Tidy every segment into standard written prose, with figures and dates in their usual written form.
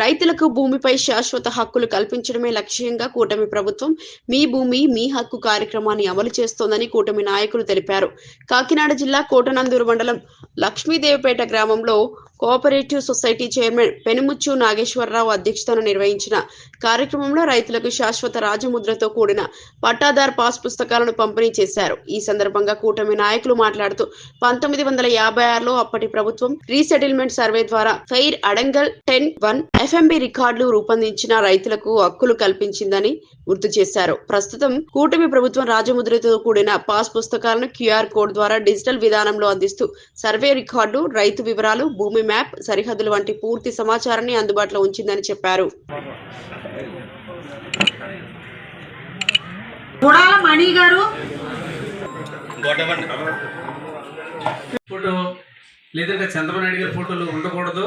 రైతులకు భూమిపై శాశ్వత హక్కులు కల్పించడమే లక్ష్యంగా కూటమి ప్రభుత్వం మీ భూమి మీ హక్కు కార్యక్రమాన్ని అమలు చేస్తోందని కూటమి నాయకులు తెలిపారు. కాకినాడ జిల్లా కోటనందూరు మండలం లక్ష్మీదేవిపేట గ్రామంలో cooperative society chairman Penumuchu Nageswara Rao అధ్యక్షతన నిర్వహించిన కార్యక్రమంలో రైతులకు శాశ్వత రాజముద్రతో కూడిన పట్టాదార్ పాస్ పుస్తకాలను పంపిణీ చేశారు. ఈ సందర్భంగా కూటమి నాయకులు మాట్లాడుతూ 1956లో అప్పటి ప్రభుత్వం రీసెటిల్మెంట్ సర్వే ద్వారా ఫెయిర్ అడంగల్ 10-1 ఎఫ్ఎంబి రికార్డులు రూపొందించిన రైతులకు హక్కులు కల్పించిందని గుర్తు చేశారు. ప్రస్తుతం కూటమి ప్రభుత్వం రాజముద్రతో కూడిన పాస్ పుస్తకాలను క్యూఆర్ కోడ్ ద్వారా డిజిటల్ విధానంలో అందిస్తూ సర్వే రికార్డు, రైతు వివరాలు, భూమి మ్యాప్, సరిహద్దులు వంటి పూర్తి సమాచారాన్ని అందుబాటులో ఉంచిందని చెప్పారు. ఫోటో లేదంటే చంద్రబాబు నాయుడు గారి ఫోటోలు ఉండకూడదు,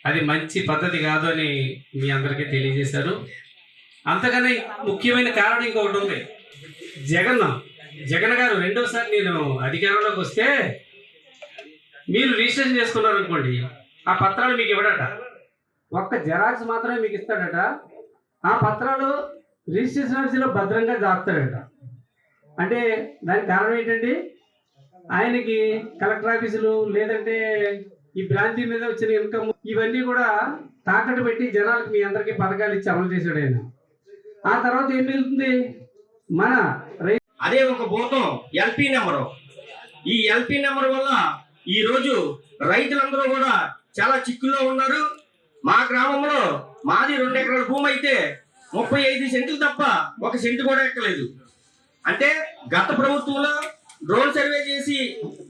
అది మంచి పద్ధతి కాదు అని మీ అందరికీ తెలియజేశారు. అంతకన్నా ముఖ్యమైన కారణం ఇంకొకటి ఉంది. జగన్ గారు రెండోసారి నేను అధికారంలోకి వస్తే మీరు రిజిస్ట్రేషన్ చేసుకున్నారు అనుకోండి, ఆ పత్రాలు మీకు ఇవ్వడట, ఒక్క జెరాక్స్ మాత్రమే మీకు ఇస్తాడట. ఆ పత్రాలు రిజిస్ట్రేషన్ ఆఫీసులో భద్రంగా దాస్తాడట. అంటే దానికి కారణం ఏంటండి, ఆయనకి కలెక్టర్ ఆఫీసులు లేదంటే ఈ బ్రాంచీ మీద వచ్చిన ఇన్కమ్ ఇవన్నీ కూడా తాకట్టు పెట్టి జనాలకు మీ అందరికీ పథకాలు ఇచ్చి అమలు చేశాడు ఆయన. ఆ తర్వాత ఏం మిగులుతుంది, మన అదే ఒక భూతం ఎల్పీ నెంబరు. ఈ ఎల్పీ నెంబర్ వల్ల ఈ రోజు రైతులందరూ కూడా చాలా చిక్కుల్లో ఉన్నారు. మా గ్రామంలో మాది 2 ఎకరాల భూమి అయితే 35 సెంట్లు తప్ప 1 సెంటు కూడా ఎక్కలేదు. అంటే గత ప్రభుత్వంలో డ్రోన్ సర్వే చేసి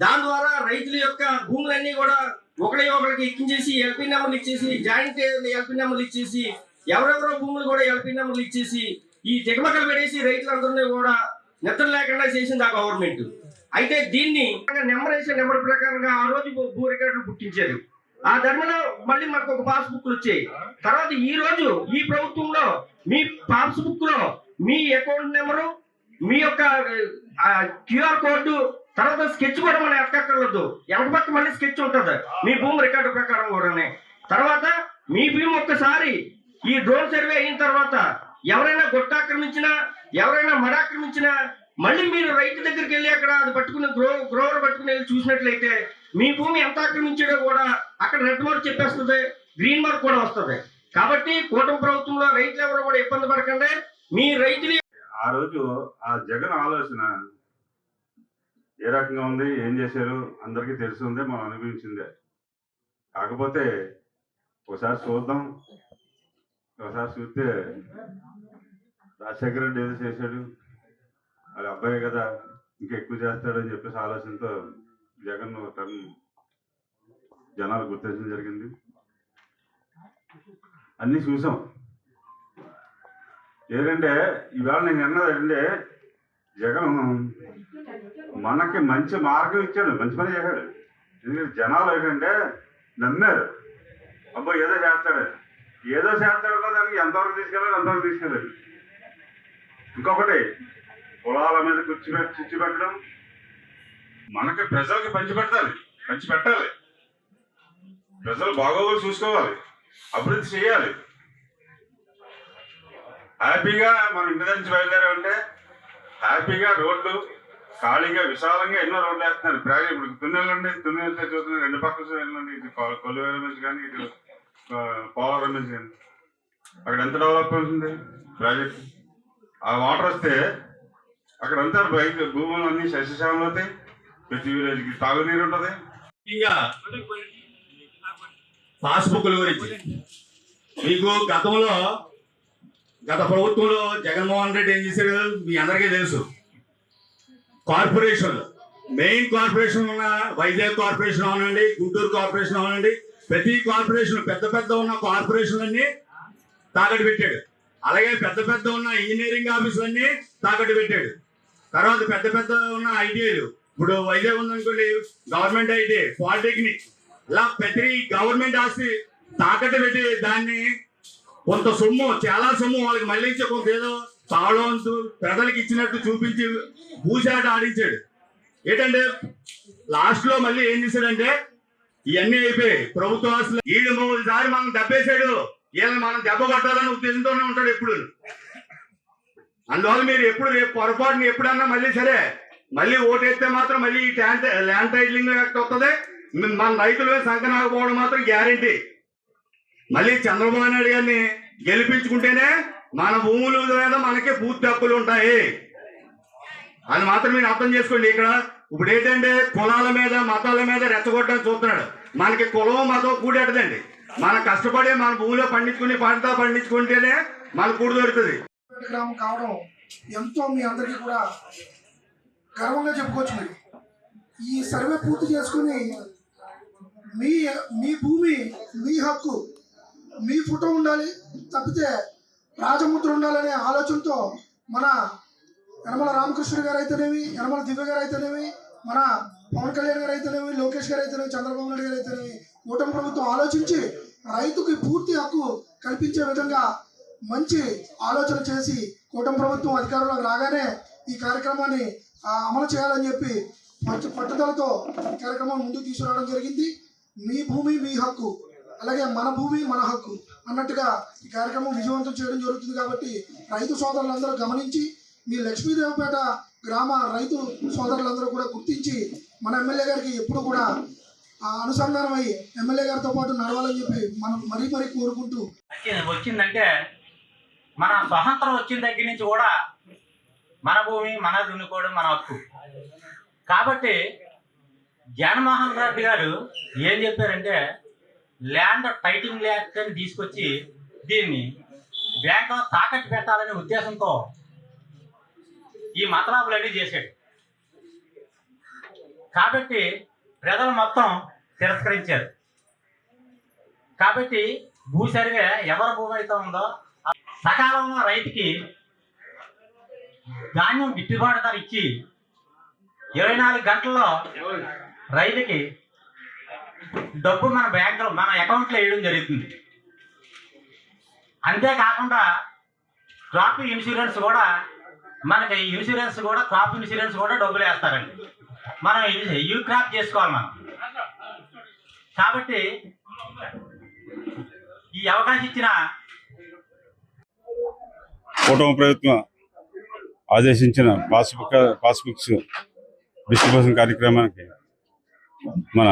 దాని ద్వారా రైతుల యొక్క భూములన్నీ కూడా ఒకరికి ఎక్కించేసి ఎల్పీ నెంబర్లు ఇచ్చేసి, జాయింట్ ఎల్పీ నెంబర్లు ఇచ్చేసి, ఎవరెవరో భూములు కూడా ఎల్పీ నెంబర్లు ఇచ్చేసి ఈ దిగమకలు పెడేసి రైతులందరినీ కూడా నిద్ర లేకుండా చేసింది ఆ గవర్నమెంట్. అయితే దీన్ని నెంబర్ ప్రకారంగా ఆ రోజు భూ రికార్డులు పుట్టించారు. ఆ ధర్మలో మళ్ళీ మనకు ఒక పాస్ బుక్లు వచ్చాయి. తర్వాత ఈ రోజు ఈ ప్రభుత్వంలో మీ పాస్ బుక్ లో మీ అకౌంట్ నెంబరు, మీ యొక్క క్యూఆర్ కోడ్, తర్వాత స్కెచ్ కూడా మనం ఎక్కక్కర్లేదు. వెనక పక్క మళ్ళీ స్కెచ్ ఉంటుంది మీ భూమి రికార్డు ప్రకారం కూడా. తర్వాత మీ భూమి ఒక్కసారి ఈ డ్రోన్ సర్వే అయిన తర్వాత ఎవరైనా గొట్టాక్రమించినా, ఎవరైనా మడాక్రమించినా మళ్ళీ మీరు రైతు దగ్గరికి వెళ్ళి అక్కడ అది పట్టుకుని గ్రోవర్ పట్టుకుని వెళ్ళి చూసినట్లయితే మీ భూమి ఎంత ఆక్రమించాడో కూడా అక్కడ రెడ్ మార్క్ చెప్పేస్తుంది, గ్రీన్ మార్క్ కూడా వస్తుంది. కాబట్టి కూటమి ప్రభుత్వంలో రైతులు ఎవరు కూడా ఇబ్బంది పడకండి. మీ రైతులు ఆ రోజు ఆ జగన్ ఆలోచన ఏ రకంగా ఉంది, ఏం చేశారు అందరికీ తెలిసి ఉందే, మనం అనుభవించిందే. కాకపోతే ఒకసారి చూద్దాం, ఒకసారి చూస్తే రాజశేఖర రెడ్డి ఏదో చేశాడు, అది అబ్బాయి కదా ఇంకా ఎక్కువ చేస్తాడని చెప్పేసి ఆలోచనతో జగన్ టర్న్ జనాలు గుర్తించడం జరిగింది. అన్నీ చూసాం. ఏంటంటే ఇవాళ నేను అన్నదంటే జగన్ మనకి మంచి మార్గం ఇచ్చాడు, మంచి పని చేశాడు. ఎందుకంటే జనాలు ఏంటంటే నమ్మారు, అబ్బాయి ఏదో చేస్తాడు దానికి ఎంతవరకు తీసుకెళ్ళాడు. ఇంకొకటి పొలాల మీద చిచ్చు పెట్టడం, మనకి ప్రజలకి పంచి పెట్టాలి. ప్రజలు బాగోగులు చూసుకోవాలి, అభివృద్ధి చేయాలి. హ్యాపీగా మన ఇంటి నుంచి బయలుదేరామంటే హ్యాపీగా రోడ్లు ఖాళీగా విశాలంగా ఎన్నో రోడ్లు వేస్తున్నారు. ఇప్పుడు తున్నెలతో చూస్తున్నారు, 2 పక్కల వెళ్ళండి, ఇటు కొల్లువేల నుంచి కానీ ఇటు పోలవరం నుంచి కానీ అక్కడ ఎంత డెవలప్ అవుతుంది ప్రాజెక్ట్. ఆ వాటర్ వస్తే అక్కడంతా రైతు భూములు అన్ని సస్యశ్యామలు అవుతాయి, ప్రతి విలేజ్కి తాగునీరు ఉంటుంది. ఇంకా పాస్బుక్ల గురించి మీకు గత ప్రభుత్వంలో జగన్మోహన్ రెడ్డి ఏం చేశాడు మీ అందరికీ తెలుసు. కార్పొరేషన్లు, మెయిన్ కార్పొరేషన్ ఉన్న వైజాగ్ కార్పొరేషన్ అవనండి, గుంటూరు కార్పొరేషన్ అవనండి, ప్రతి కార్పొరేషన్ పెద్ద ఉన్న కార్పొరేషన్లన్నీ తాకట్టు పెట్టాడు. అలాగే పెద్ద ఉన్న ఇంజనీరింగ్ ఆఫీసులన్నీ తాకట్టు పెట్టాడు. తర్వాత పెద్ద ఉన్న ఐటీఐలు, ఇప్పుడు వైజాగ్ ఉందనుకోండి గవర్నమెంట్ ఐటీ, పాలిటెక్నిక్, ఇలా ప్రతి గవర్నమెంట్ ఆస్తి తాకట్టు పెట్టి దాన్ని కొంత సొమ్ము, చాలా సొమ్ము వాళ్ళకి మళ్ళీ ఇచ్చే కొంత ఏదో తాళవంతు ప్రజలకు ఇచ్చినట్టు చూపించి భూచాట ఆడించాడు. ఏంటంటే లాస్ట్ లో మళ్ళీ ఏం చేశాడంటే ఇవన్నీ అయిపోయి ప్రభుత్వ ఆస్తులు వీళ్ళు 3 సార్లు మనం దెబ్బేశాడు, వీళ్ళని మనం దెబ్బ కొట్టాలని ఉద్దేశంతోనే ఉంటాడు ఎప్పుడు. అందువల్ల మీరు ఎప్పుడు రేపు పొరపాటుని ఎప్పుడన్నా మళ్ళీ సరే మళ్ళీ ఓటేస్తే మాత్రం మళ్ళీ ఈ ల్యాండ్ టైటిలింగ్ యాక్ట్ వస్తుంది, మన రైతులు సంకనాకపోవడం మాత్రం గ్యారంటీ. మళ్ళీ చంద్రబాబు నాయుడు గారిని గెలిపించుకుంటేనే మన భూముల మీద మనకి పూర్తి హక్కులు ఉంటాయి. అది మాత్రం మీరు అర్థం చేసుకోండి. ఇక్కడ ఇప్పుడు ఏంటంటే కులాల మీద మతాల మీద రెచ్చగొట్టడానికి చూస్తున్నాడు. మనకి కులం మతం కూడేటదండి. మన కష్టపడి మన భూమిలో పండించుకుని పంట పండించుకుంటేనే మన కూడు దొరుకుతుంది. గ్రామం కావడం ఎంతో మీ అందరికీ కూడా గర్వంగా చెప్పుకోవచ్చు. మీరు ఈ సర్వే పూర్తి చేసుకుని మీ మీ భూమి మీ హక్కు మీ ఫోటో ఉండాలి తప్పితే రాజముద్ర ఉండాలనే ఆలోచనతో మన యనమల రామకృష్ణ గారు అయితేనేమి, యనమల దివ్య గారు అయితేనేమి, మన పవన్ కళ్యాణ్ గారు అయితేనేమి, లోకేష్ గారు అయితేనేమి, చంద్రబాబు నాయుడు గారు అయితేనేమి కూటమి ప్రభుత్వం ఆలోచించి రైతుకి పూర్తి హక్కు కల్పించే విధంగా మంచి ఆలోచన చేసి కూటమి ప్రభుత్వం అధికారంలోకి రాగానే ఈ కార్యక్రమాన్ని అమలు చేయాలని చెప్పి పట్టుదలతో ఈ కార్యక్రమాన్ని ముందుకు తీసుకురావడం జరిగింది. మీ భూమి మీ హక్కు, అలాగే మన భూమి మన హక్కు అన్నట్టుగా ఈ కార్యక్రమం విజయవంతం చేయడం జరుగుతుంది. కాబట్టి రైతు సోదరులందరూ గమనించి మీ లక్ష్మీదేవపేట గ్రామ రైతు సోదరులందరూ కూడా గుర్తించి మన ఎమ్మెల్యే గారికి ఎప్పుడు కూడా అనుసంధానం అయ్యి ఎమ్మెల్యే గారితో పాటు నడవాలని చెప్పి మనం మరీ మరీ కోరుకుంటూ వచ్చిందంటే మన స్వతంత్రం వచ్చిన దగ్గర నుంచి కూడా మన భూమి మన దున్నుకోవడం మన హక్కు. కాబట్టి జగన్మోహన్ రెడ్డి గారు ఏం చెప్పారంటే ల్యాండ్ టైటిలింగ్ యాక్ట్ అని తీసుకొచ్చి దీన్ని బ్యాంకులో తాకట్టు పెట్టాలనే ఉద్దేశంతో ఈ మతలాభులన్నీ చేశాడు. కాబట్టి ప్రజలు మొత్తం తిరస్కరించారు. కాబట్టి భూ సర్వే ఎవరి భూమి అయితే ఉందో సకాలంలో రైతుకి ధాన్యం గిట్టుబాటు ధర ఇచ్చి 24 గంటల్లో రైతుకి డబ్బు మన బ్యాంకులో మన అకౌంట్లో వేయడం జరుగుతుంది. అంతేకాకుండా క్రాప్ ఇన్సూరెన్స్ కూడా మనకి క్రాప్ ఇన్సూరెన్స్ కూడా డబ్బులు వేస్తారండి. మనం యూ క్రాప్ చేసుకోవాలి మనం. కాబట్టి ఈ అవకాశం ఇచ్చిన కూటమి ప్రభుత్వం ఆదేశించిన పాస్బుక్స్ డిస్ట్రిబ్యూషన్ కార్యక్రమానికి మన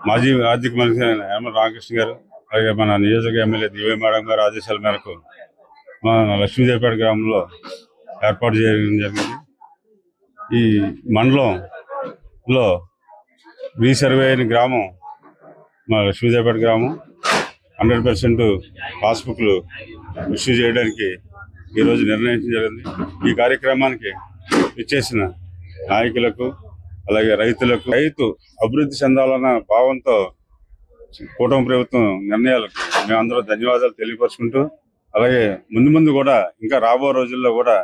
మాజీ ఆర్థిక మంత్రి యనమల రామకృష్ణ గారు, అలాగే మన నియోజక ఎమ్మెల్యే దివ్య మేడం గారు ఆదేశాల మేరకు మన లక్ష్మీదేవపేట గ్రామంలో ఏర్పాటు చేయడం జరిగింది. ఈ మండలంలో రీసర్వే అయిన గ్రామం మన లక్ష్మీదేవపేట గ్రామం. 100% పాస్బుక్లు ఇష్యూ చేయడానికి ఈరోజు నిర్ణయించడం జరిగింది. ఈ కార్యక్రమానికి ఇచ్చేసిన నాయకులకు అలాగే రైతులకు, రైతు అభివృద్ధి చెందాలన్న భావంతో కూటమి ప్రభుత్వం నిర్ణయాలకు మేమందరూ ధన్యవాదాలు తెలియపరుచుకుంటూ, అలాగే ముందు కూడా ఇంకా రాబో రోజుల్లో కూడా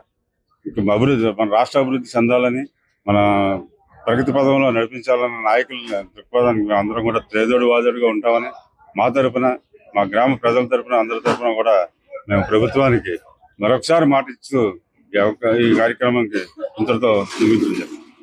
అభివృద్ధి మన రాష్ట్ర అభివృద్ధి చెందాలని, మన ప్రగతి పదంలో నడిపించాలన్న నాయకుల దృక్పథానికి మేము అందరం కూడా తేదోడు వాదోడుగా ఉంటామని మా తరఫున, మా గ్రామ ప్రజల తరఫున, అందరి తరఫున కూడా మేము ప్రభుత్వానికి మరొకసారి మాట ఇస్తూ ఈ కార్యక్రమానికి ఇంతటితో ముగించాం.